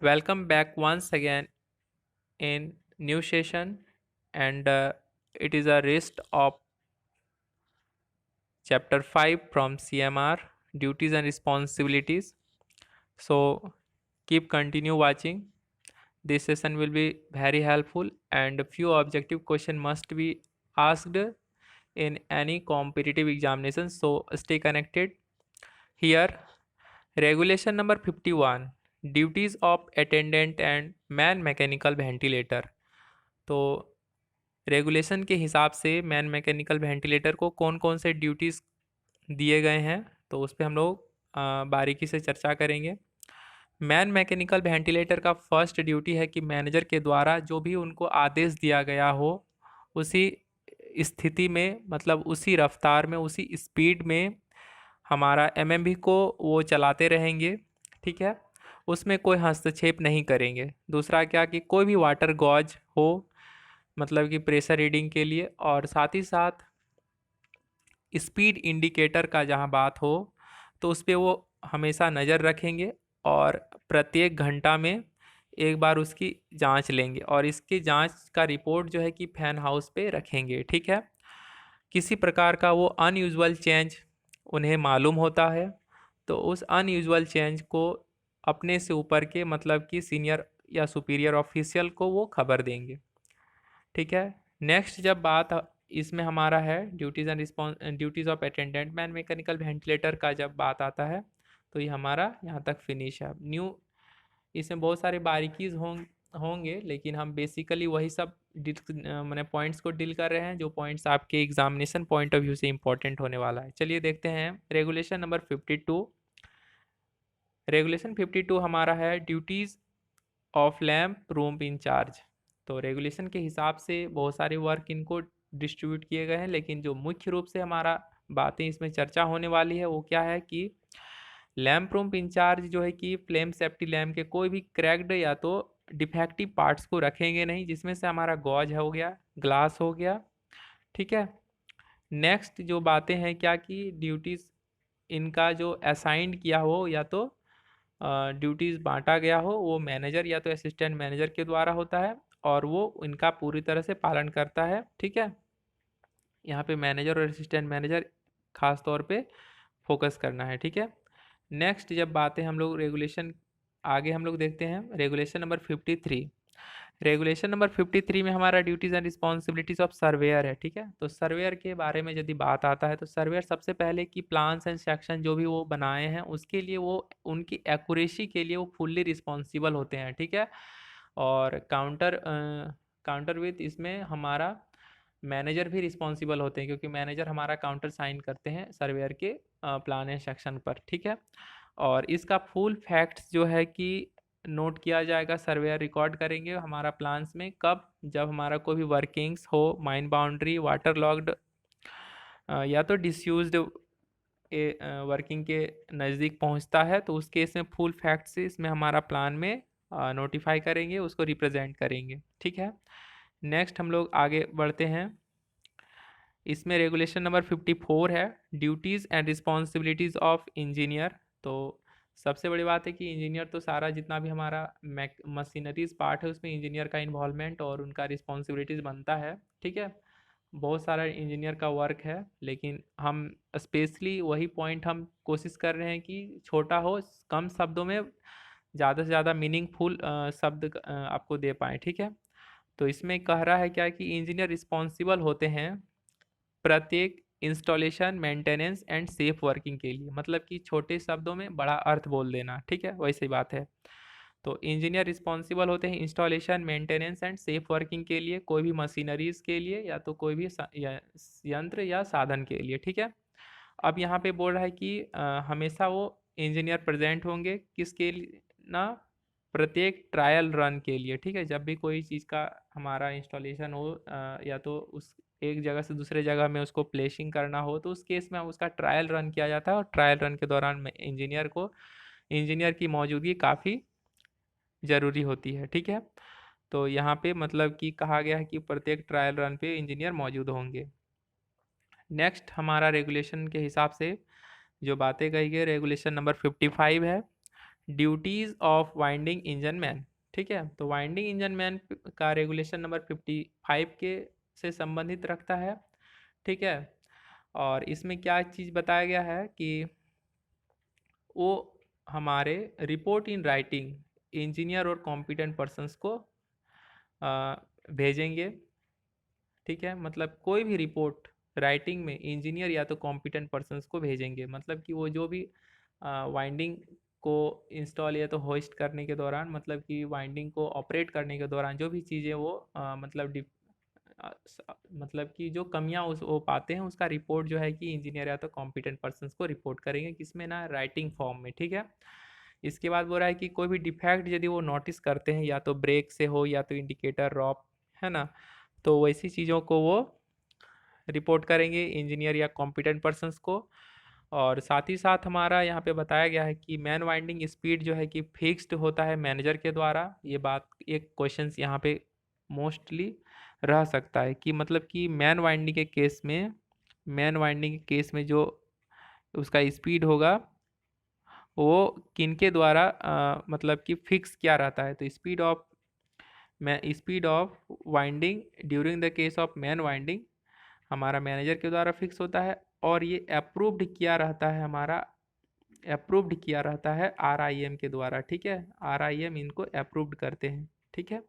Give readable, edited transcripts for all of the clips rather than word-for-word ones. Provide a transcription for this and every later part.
Welcome back once again in new session, and it is a rest of chapter 5 from CMR duties and responsibilities. So keep continue watching. This session will be very helpful and a few objective question must be asked in any competitive examination. So stay connected. Here regulation number 51 duties of attendant and man mechanical ventilator. तो regulation के हिसाब से man mechanical ventilator को कौन कौन से duties दिए गए हैं तो उस पर हम लोग बारीकी से चर्चा करेंगे। मैन मैकेनिकल वेंटिलेटर का फर्स्ट ड्यूटी है कि मैनेजर के द्वारा जो भी उनको आदेश दिया गया हो उसी स्थिति में मतलब उसी रफ्तार में उसी स्पीड में हमारा एमएमवी को वो चलाते रहेंगे। ठीक है, उसमें कोई हस्तक्षेप नहीं करेंगे। दूसरा क्या कि कोई भी वाटर गॉज हो मतलब कि प्रेशर रीडिंग के लिए, और साथ ही साथ स्पीड इंडिकेटर का जहाँ बात हो तो उस पर वो हमेशा नज़र रखेंगे और प्रत्येक घंटा में एक बार उसकी जांच लेंगे और इसकी जांच का रिपोर्ट जो है कि फैन हाउस पे रखेंगे। ठीक है, किसी प्रकार का वो अनयूजुअल चेंज उन्हें मालूम होता है तो उस अनयूजुअल चेंज को अपने से ऊपर के मतलब कि सीनियर या सुपीरियर ऑफिशियल को वो खबर देंगे। ठीक है, नेक्स्ट जब बात इसमें हमारा है duties and response duties of attendant man mechanical ventilator का जब बात आता है तो ये हमारा यहाँ तक फिनिश है। न्यू इसमें बहुत सारे बारीकीज होंगे लेकिन हम बेसिकली वही सब मैंने पॉइंट्स को डील कर रहे हैं जो पॉइंट्स आपके एग्जामिनेशन पॉइंट ऑफ व्यू से इंपॉर्टेंट होने वाला है। चलिए देखते हैं रेगुलेशन नंबर 52। रेगुलेशन 52 हमारा है duties of lamp room in charge. तो रेगुलेशन के हिसाब से बहुत सारे वर्क इनको डिस्ट्रीब्यूट किए गए हैं लेकिन जो मुख्य रूप से हमारा बातें इसमें चर्चा होने वाली है वो क्या है कि लैम्प रूम इंचार्ज जो है कि फ्लेम सेफ्टी लैम्प के कोई भी क्रैक्ड या तो डिफेक्टिव पार्ट्स को रखेंगे नहीं, जिसमें से हमारा गॉज हो गया, ग्लास हो गया। ठीक है, नेक्स्ट जो बातें हैं क्या कि ड्यूटीज़ इनका जो असाइंड किया हो या तो ड्यूटीज़ बांटा गया हो वो मैनेजर या तो असिस्टेंट मैनेजर के द्वारा होता है और वो इनका पूरी तरह से पालन करता है। ठीक है, यहाँ पे मैनेजर और असिस्टेंट मैनेजर खास तौर पे फोकस करना है। ठीक है, नेक्स्ट जब बातें हम लोग रेगुलेशन आगे हम लोग देखते हैं रेगुलेशन नंबर 53। रेगुलेशन नंबर 53 में हमारा duties and responsibilities of surveyor है। ठीक है, तो सर्वेयर के बारे में यदि बात आता है तो सर्वेयर सबसे पहले की प्लान्स एंड सेक्शन जो भी वो बनाए हैं उसके लिए वो उनकी एक्यूरेसी के लिए वो फुल्ली रिस्पॉन्सिबल होते हैं। ठीक है, और काउंटर विथ इसमें हमारा मैनेजर भी रिस्पॉन्सिबल होते हैं क्योंकि मैनेजर हमारा काउंटर साइन करते हैं सर्वेयर के प्लान एंड सेक्शन पर। ठीक है, और इसका फुल फैक्ट्स जो है कि नोट किया जाएगा, सर्वेयर रिकॉर्ड करेंगे हमारा प्लान्स में कब जब हमारा कोई भी वर्किंग्स हो, माइन बाउंड्री वाटर लॉक्ड या तो डिसयूज्ड वर्किंग के नज़दीक पहुंचता है तो उस केस में फुल फैक्ट्स इसमें हमारा प्लान में नोटिफाई करेंगे, उसको रिप्रेजेंट करेंगे। ठीक है, नेक्स्ट हम लोग आगे बढ़ते हैं। इसमें रेगुलेशन नंबर 54 है duties and responsibilities of engineer. तो सबसे बड़ी बात है कि इंजीनियर तो सारा जितना भी हमारा मशीनरीज पार्ट है उसमें इंजीनियर का इन्वॉल्वमेंट और उनका रिस्पॉन्सिबिलिटीज़ बनता है। ठीक है, बहुत सारा इंजीनियर का वर्क है लेकिन हम स्पेशली वही पॉइंट हम कोशिश कर रहे हैं कि छोटा हो, कम शब्दों में ज़्यादा से ज़्यादा मीनिंगफुल शब्द आपको दे पाएँ। ठीक है, तो इसमें कह रहा है क्या कि इंजीनियर रिस्पॉन्सिबल होते हैं प्रत्येक installation maintenance and safe working के लिए, मतलब कि छोटे शब्दों में बड़ा अर्थ बोल देना। ठीक है, वैसी बात है। तो इंजीनियर रिस्पॉन्सिबल होते हैं installation maintenance and safe working के लिए, कोई भी मशीनरीज के लिए या तो कोई भी यंत्र या साधन के लिए। ठीक है, अब यहाँ पे बोल रहा है कि हमेशा वो इंजीनियर प्रेजेंट होंगे किसके लिए ना, प्रत्येक ट्रायल रन के लिए। ठीक है, जब भी कोई चीज़ का हमारा इंस्टॉलेशन हो या तो उस एक जगह से दूसरे जगह में उसको प्लेसिंग करना हो तो उस केस में उसका ट्रायल रन किया जाता है और ट्रायल रन के दौरान इंजीनियर की मौजूदगी काफ़ी ज़रूरी होती है। ठीक है, तो यहाँ पे मतलब कि कहा गया है कि प्रत्येक ट्रायल रन पे इंजीनियर मौजूद होंगे। नेक्स्ट हमारा रेगुलेशन के हिसाब से जो बातें कही गई रेगुलेशन नंबर 55 है duties of winding engine man. ठीक है, तो वाइंडिंग इंजन मैन का रेगुलेशन नंबर 55 के से संबंधित रखता है। ठीक है, और इसमें क्या चीज़ बताया गया है कि वो हमारे रिपोर्ट इन राइटिंग इंजीनियर और कॉम्पिटेंट पर्सन्स को भेजेंगे। ठीक है, मतलब कोई भी रिपोर्ट राइटिंग में इंजीनियर या तो कॉम्पिटेंट पर्सन्स को भेजेंगे, मतलब कि वो जो भी वाइंडिंग को इंस्टॉल या तो होस्ट करने के दौरान, मतलब कि वाइंडिंग को ऑपरेट करने के दौरान जो भी चीज़ें वो मतलब कि जो कमियां उस वो पाते हैं उसका रिपोर्ट जो है कि इंजीनियर या तो कॉम्पिटेंट पर्सन्स को रिपोर्ट करेंगे, किसमें ना, राइटिंग फॉर्म में। ठीक है, इसके बाद बोल रहा है कि कोई भी डिफेक्ट यदि वो नोटिस करते हैं, या तो ब्रेक से हो या तो इंडिकेटर रॉप, है ना, तो वैसी चीज़ों को वो रिपोर्ट करेंगे इंजीनियर या कॉम्पिटेंट पर्सन्स को। और साथ ही साथ हमारा यहाँ पे बताया गया है कि मैन वाइंडिंग स्पीड जो है कि फिक्स्ड होता है मैनेजर के द्वारा। ये बात एक क्वेश्चंस यहाँ पे मोस्टली रह सकता है कि मतलब कि मैन वाइंडिंग के केस में जो उसका स्पीड होगा वो किन के द्वारा मतलब कि फिक्स क्या रहता है। तो speed of winding during the case of man winding हमारा मैनेजर के द्वारा फिक्स होता है, और ये अप्रूव्ड किया रहता है RIM के द्वारा। ठीक है, RIM इनको अप्रूव्ड करते हैं। ठीक है,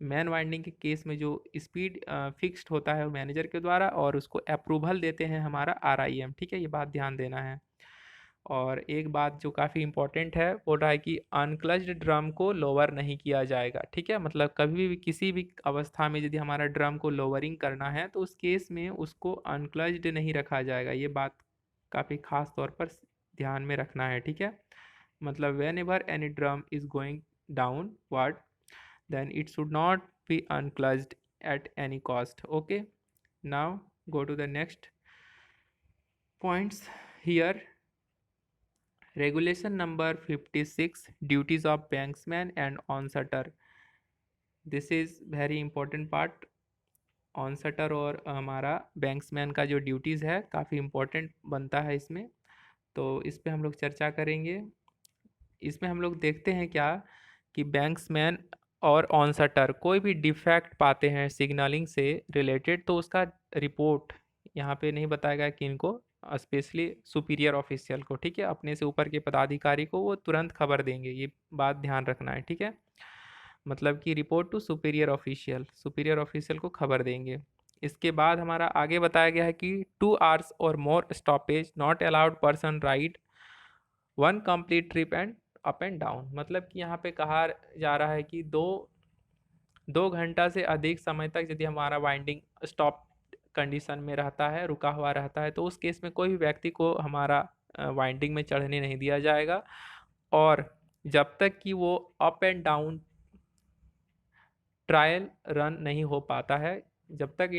मैन वाइंडिंग के केस में जो स्पीड फिक्स्ड होता है वो मैनेजर के द्वारा, और उसको अप्रूवल देते हैं हमारा RIM। ठीक है, ये बात ध्यान देना है। और एक बात जो काफ़ी इंपॉर्टेंट है, बोल रहा है कि अनक्लच्ड ड्रम को लोअर नहीं किया जाएगा। ठीक है, मतलब कभी भी किसी भी अवस्था में यदि हमारा ड्रम को लोअरिंग करना है तो उस केस में उसको अनक्लच्ड नहीं रखा जाएगा। ये बात काफ़ी खास तौर पर ध्यान में रखना है। ठीक है, मतलब when ever any drum is going downward then it should not be unclutched at any cost. Okay, now go to the next points here. Regulation number 56, duties of banksman and onsetter. This is very important part। ऑनसेटर और हमारा बैंक्समैन का जो duties है काफ़ी important बनता है इसमें, तो इस पे हम लोग चर्चा करेंगे। इसमें हम लोग देखते हैं क्या कि बैंक्समैन और ऑनसेटर कोई भी डिफेक्ट पाते हैं सिग्नलिंग से रिलेटेड, तो उसका रिपोर्ट यहाँ पे नहीं बताया गया कि इनको स्पेशली सुपीरियर ऑफिशियल को, ठीक है, अपने से ऊपर के पदाधिकारी को वो तुरंत खबर देंगे। ये बात ध्यान रखना है। ठीक है, मतलब कि रिपोर्ट टू सुपीरियर ऑफिशियल को खबर देंगे। इसके बाद हमारा आगे बताया गया है कि 2 hours और more stoppage not allowed person ride 1 complete trip and up and down. मतलब कि यहाँ पे कहा जा रहा है कि 2 घंटा से अधिक समय तक यदि हमारा वाइंडिंग स्टॉप कंडीशन में रहता है, रुका हुआ रहता है, तो उस केस में कोई भी व्यक्ति को हमारा वाइंडिंग में चढ़ने नहीं दिया जाएगा। और जब तक कि वो up and down trial run नहीं हो पाता है, जब तक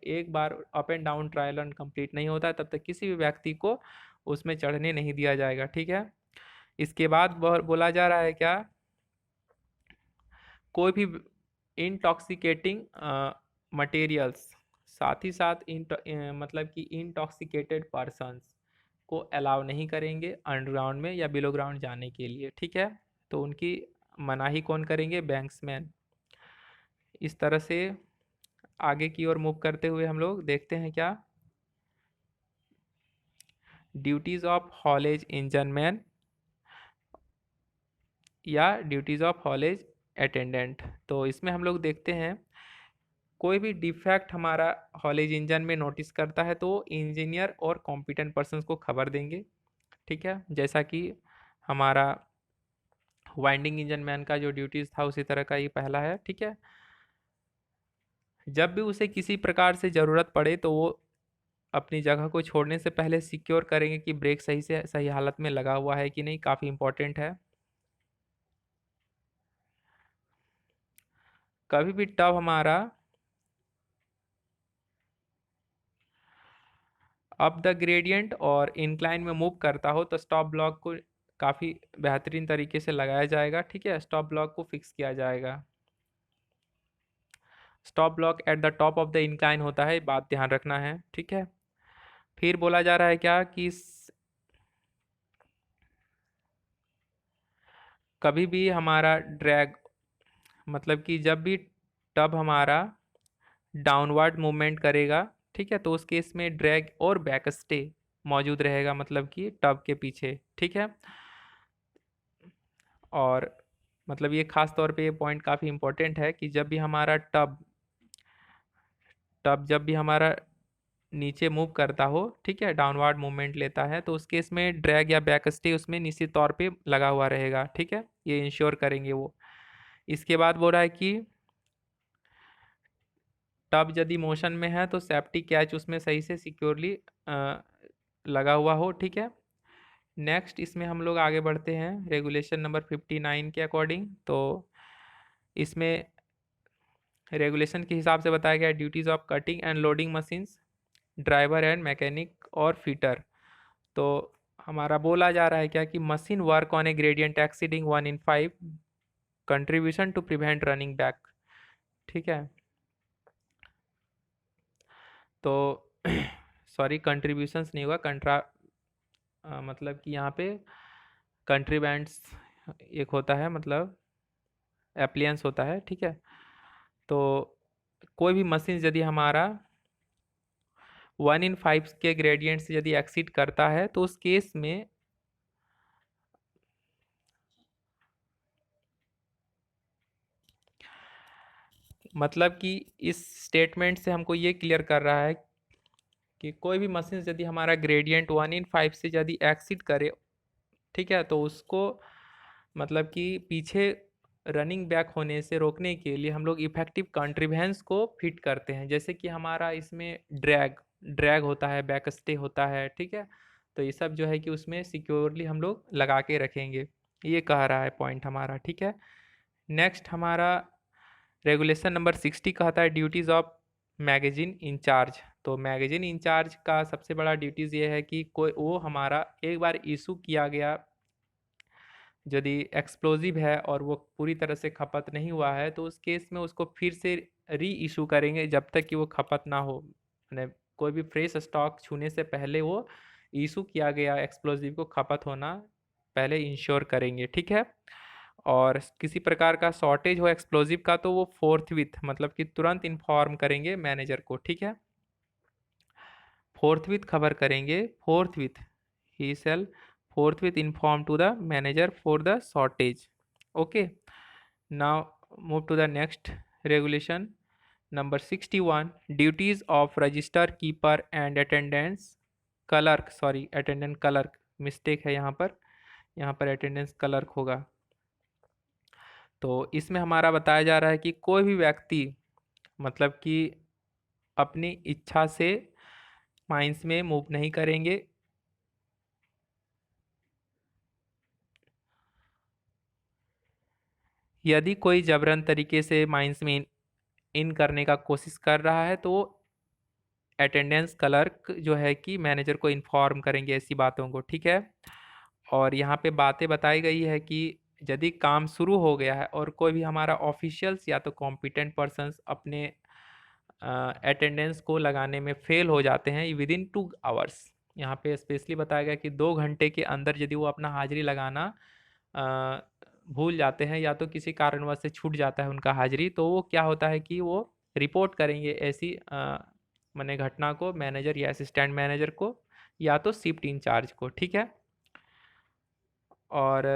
एक बार up and down trial run complete नहीं होता है, तब तक किसी भी व्यक्ति को उसमें चढ़ने नहीं दिया जाएगा। ठीक है, इसके बाद बोला जा रहा है क्या, कोई भी इंटॉक्सिकेटिंग मटेरियल्स, साथ ही साथ मतलब कि इंटॉक्सिकेटेड पर्सन्स को अलाउ नहीं करेंगे अंडरग्राउंड में या बिलो ग्राउंड जाने के लिए। ठीक है, तो उनकी मनाही कौन करेंगे, बैंक्समैन। इस तरह से आगे की ओर मूव करते हुए हम लोग देखते हैं क्या, duties of haulage engine man या ड्यूटीज ऑफ हॉलेज अटेंडेंट। तो इसमें हम लोग देखते हैं कोई भी डिफेक्ट हमारा हॉलेज इंजन में नोटिस करता है तो इंजीनियर और कॉम्पिटेंट पर्सन्स को खबर देंगे। ठीक है, जैसा कि हमारा वाइंडिंग इंजन मैन का जो ड्यूटीज था उसी तरह का ये पहला है। ठीक है, जब भी उसे किसी प्रकार से ज़रूरत पड़े तो वो अपनी जगह को छोड़ने से पहले सिक्योर करेंगे कि ब्रेक सही हालत में लगा हुआ है कि नहीं। काफ़ी इंपॉर्टेंट है। कभी भी टब हमारा अप द ग्रेडियंट और इंक्लाइन में मूव करता हो तो स्टॉप ब्लॉक को काफ़ी बेहतरीन तरीके से लगाया जाएगा। ठीक है, स्टॉप ब्लॉक को फिक्स किया जाएगा। Stop block at the top of the incline होता है, बात ध्यान रखना है। ठीक है, फिर बोला जा रहा है क्या कि कभी भी हमारा ड्रैग, मतलब कि जब भी टब हमारा डाउनवर्ड मूवमेंट करेगा, ठीक है, तो उस केस में ड्रैग और बैक स्टे मौजूद रहेगा, मतलब कि टब के पीछे, ठीक है। और मतलब ये खास तौर पे ये पॉइंट काफ़ी इंपॉर्टेंट है कि जब भी हमारा टब टब जब भी हमारा नीचे मूव करता हो, ठीक है, डाउनवर्ड मूवमेंट लेता है, तो उस केस में ड्रैग या बैक स्टे उसमें निश्चित तौर पे लगा हुआ रहेगा, ठीक है, ये इंश्योर करेंगे वो। इसके बाद बोल रहा है कि टब यदि मोशन में है तो सेफ्टी कैच उसमें सही से सिक्योरली लगा हुआ हो, ठीक है। नेक्स्ट इसमें हम लोग आगे बढ़ते हैं रेगुलेशन नंबर 59 के अकॉर्डिंग। तो इसमें रेगुलेशन के हिसाब से बताया गया duties of cutting and loading machines, driver and mechanic और फिटर। तो हमारा बोला जा रहा है क्या कि machine work on a gradient exceeding 1/5 contribution to prevent running back, ठीक है। तो सॉरी, कंट्रीब्यूशंस नहीं हुआ, मतलब कि यहाँ पे कंट्रीबैंड्स एक होता है, मतलब एप्लियंस होता है, ठीक है। तो कोई भी मशीन यदि हमारा 1/5 के ग्रेडियंट से यदि एक्सीड करता है तो उस केस में मतलब कि इस स्टेटमेंट से हमको ये क्लियर कर रहा है कि कोई भी मशीन यदि हमारा ग्रेडियंट 1/5 से यदि एक्सीड करे, ठीक है, तो उसको मतलब कि पीछे रनिंग बैक होने से रोकने के लिए हम लोग इफेक्टिव कंट्रीवेंस को फिट करते हैं। जैसे कि हमारा इसमें ड्रैग ड्रैग होता है, बैक स्टे होता है, ठीक है। तो ये सब जो है कि उसमें सिक्योरली हम लोग लगा के रखेंगे, ये कह रहा है पॉइंट हमारा, ठीक है। नेक्स्ट हमारा रेगुलेशन नंबर 60 कहता है ड्यूटीज़ ऑफ मैगजीन इंचार्ज। तो मैगजीन इंचार्ज का सबसे बड़ा ड्यूटीज़ ये है कि कोई वो हमारा एक बार इशू किया गया यदि एक्सप्लोजिव है और वो पूरी तरह से खपत नहीं हुआ है, तो उस केस में उसको फिर से री इशू करेंगे जब तक कि वो खपत ना हो। मैंने कोई भी फ्रेश स्टॉक छूने से पहले वो इशू किया गया एक्सप्लोजिव को खपत होना पहले इंश्योर करेंगे, ठीक है। और किसी प्रकार का शॉर्टेज हो एक्सप्लोजिव का तो वो फोर्थ मतलब कि तुरंत इन्फॉर्म करेंगे मैनेजर को, ठीक है। फोर्थ खबर करेंगे, ही cell forthwith inform to the manager for the shortage. Okay, now move to the next regulation number 61, duties of register keeper and attendance clerk, sorry attendant clerk mistake है यहाँ पर attendance clerk होगा। तो इसमें हमारा बताया जा रहा है कि कोई भी व्यक्ति मतलब कि अपनी इच्छा से माइंस में मूव नहीं करेंगे, यदि कोई जबरन तरीके से माइंस में इन करने का कोशिश कर रहा है तो अटेंडेंस क्लर्क जो है कि मैनेजर को इन्फॉर्म करेंगे ऐसी बातों को, ठीक है। और यहाँ पे बातें बताई गई है कि यदि काम शुरू हो गया है और कोई भी हमारा ऑफिशियल्स या तो कॉम्पिटेंट पर्सन्स अपने अटेंडेंस को लगाने में फेल हो जाते हैं विदिन 2 आवर्स, यहाँ पे स्पेशली बताया गया कि 2 घंटे के अंदर यदि वो अपना हाजिरी लगाना भूल जाते हैं या तो किसी कारणवश से छूट जाता है उनका हाजिरी, तो वो क्या होता है कि वो रिपोर्ट करेंगे ऐसी माने घटना को मैनेजर या असिस्टेंट मैनेजर को या तो शिफ्ट इंचार्ज को, ठीक है। और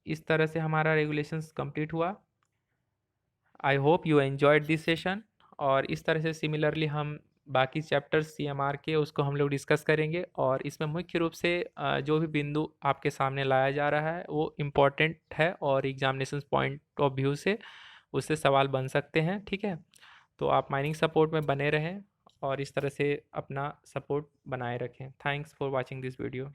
इस तरह से हमारा रेगुलेशंस कंप्लीट हुआ। I hope you enjoyed this session. और इस तरह से सिमिलरली हम बाकी चैप्टर्स CMR के उसको हम लोग डिस्कस करेंगे। और इसमें मुख्य रूप से जो भी बिंदु आपके सामने लाया जा रहा है वो इम्पॉर्टेंट है और एग्जामिनेशन पॉइंट ऑफ व्यू से उससे सवाल बन सकते हैं, ठीक है। तो आप माइनिंग सपोर्ट में बने रहें और इस तरह से अपना सपोर्ट बनाए रखें। Thanks for watching this video.